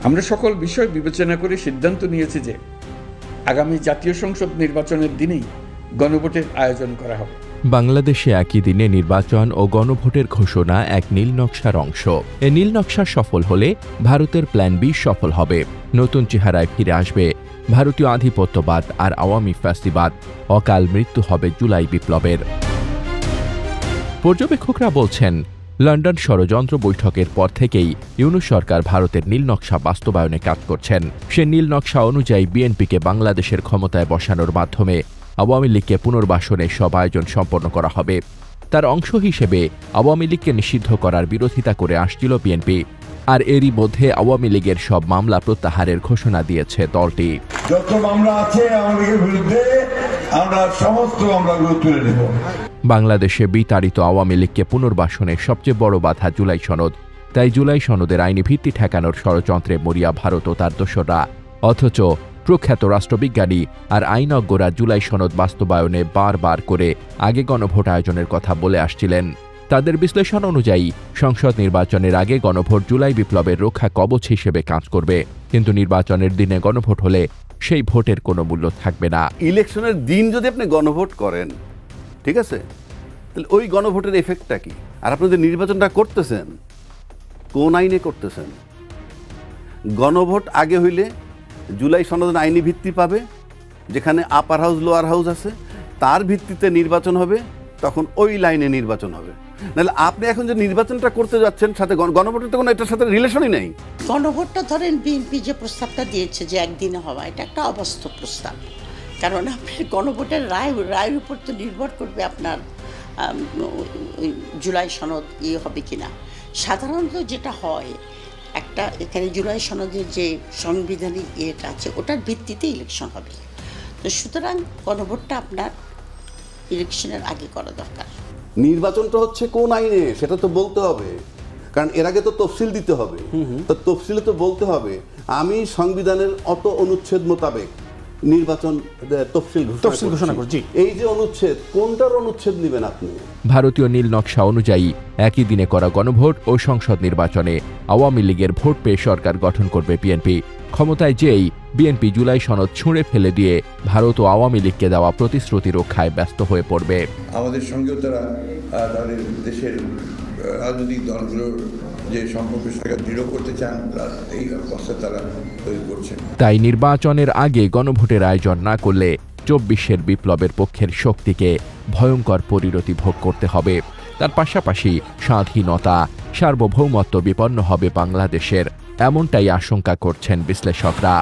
আমরা সকল বিষয় বিবেচনা করে সিদ্ধান্ত নিয়েছি যে আগামী জাতীয় সংসদ নির্বাচনের দিনেই গণভোটের আয়োজন করা হবে। বাংলাদেশে একই দিনে নির্বাচন ও গণভোটের ঘোষণা এক নীলনকশার অংশ। এ নীলনকশা সফল হলে ভারতের প্ল্যান বি সফল হবে। নতুন চেহারায় ফিরে আসবে ভারতীয় আধিপত্যবাদ আর আওয়ামী ফ্যাসিবাদ। অকাল মৃত্যু হবে জুলাই বিপ্লবের। পর্যবেক্ষকরা বলছেন, লন্ডন ষড়যন্ত্র বৈঠকের পর থেকেই ইউনূস সরকার ভারতের নীলনকশা বাস্তবায়নে কাজ করছেন। সে নীলনকশা অনুযায়ী বিএনপিকে বাংলাদেশের ক্ষমতায় বসানোর মাধ্যমে আওয়ামী লীগকে পুনর্বাসনে সব আয়োজন সম্পন্ন করা হবে। তার অংশ হিসেবে আওয়ামী লীগকে নিষিদ্ধ করার বিরোধিতা করে আসছিল বিএনপি। আর এরই মধ্যে আওয়ামী লীগের সব মামলা প্রত্যাহারের ঘোষণা দিয়েছে দলটি। যত মামলা আছে আওয়ামী লীগের বিরুদ্ধে আমরা সমস্ত মামলাগুলো তুলে নেব। বাংলাদেশে বিতাড়িত আওয়ামী লীগকে পুনর্বাসনে সবচেয়ে বড় বাধা জুলাই সনদ। তাই জুলাই সনদের আইনি ভিত্তি ঠেকানোর ষড়যন্ত্রে মরিয়া ভারত ও তার দোসররা। অথচ প্রখ্যাত রাষ্ট্রবিজ্ঞানী আর আইনজ্ঞরা জুলাই সনদ বাস্তবায়নে বারবার করে আগে গণভোট আয়োজনের কথা বলে আসছিলেন। তাদের বিশ্লেষণ অনুযায়ী সংসদ নির্বাচনের আগে গণভোট জুলাই বিপ্লবের রক্ষা কবচ হিসেবে কাজ করবে। কিন্তু নির্বাচনের দিনে গণভোট হলে সেই ভোটের কোনো মূল্য থাকবে না। ইলেকশনের দিন যদি আপনি গণভোট করেন, ঠিক আছে, তাহলে ওই গণভোটের এফেক্টটা কি? আর আপনি যে নির্বাচনটা করতেছেন কোন আইনে করতেছেন? গণভোট আগে হইলে জুলাই সনদের আইনি ভিত্তি পাবে, যেখানে আপার হাউস লোয়ার হাউস আছে, তার ভিত্তিতে নির্বাচন হবে, তখন ওই লাইনে নির্বাচন হবে। নাহলে আপনি এখন যে নির্বাচনটা করতে যাচ্ছেন সাথে গণভোটের তো কোনো এটার সাথে রিলেশনই নেই। গণভোটটা ধরেন বিএনপি যে প্রস্তাবটা দিয়েছে যে একদিনে হওয়া, এটা একটা অবাস্তব প্রস্তাব। কারণ আপনার গণভোটের রায়ের উপর তো নির্ভর করবে আপনার ওই জুলাই সনদ হবে কিনা। সাধারণত যেটা হয়, একটা এখানে জুলাই সনদের যে সাংবিধানিক ইয়েটা আছে ওটার ভিত্তিতে ইলেকশন হবে। তো সুতরাং গণভোটটা আপনার ইলেকশনের আগে করা দরকার। নির্বাচনটা হচ্ছে কোন আইনে সেটা তো বলতে হবে, কারণ এর আগে তো তফসিল দিতে হবে। তো তফসিলে তো বলতে হবে আমি সংবিধানের অত অনুচ্ছেদ মোতাবেক নির্বাচন তফসিল ঘোষণা করছি। এই যে অনুচ্ছেদ, কোনটার অনুচ্ছেদ নেবেন আপনি? ভারতীয় নীল নকশা অনুযায়ী একই দিনে করা গণভোট ও সংসদ নির্বাচনে আওয়ামী লীগের ভোট পেয়ে সরকার গঠন করবে বিএনপি। ক্ষমতায় যেই বিএনপি জুলাই সনদ ছুঁড়ে ফেলে দিয়ে ভারত ও আওয়ামী লীগকে দেওয়া প্রতিশ্রুতি রক্ষায় ব্যস্ত হয়ে পড়বে। আমাদের সঙ্গেও তারা তাদের দেশের রাজনৈতিক দলগুলোর যে সম্পর্ক সেটাকে দৃঢ় করতে চান, এই অবস্থা তারা তৈরি করছেন। তাই নির্বাচনের আগে গণভোটের আয়োজন না করলে ২৪-এর বিপ্লবের পক্ষের শক্তিকে ভয়ঙ্কর পরিণতি ভোগ করতে হবে। তার পাশাপাশি স্বাধীনতা, সার্বভৌমত্ব বিপন্ন হবে বাংলাদেশের, এমনটাই আশঙ্কা করছেন বিশ্লেষকরা।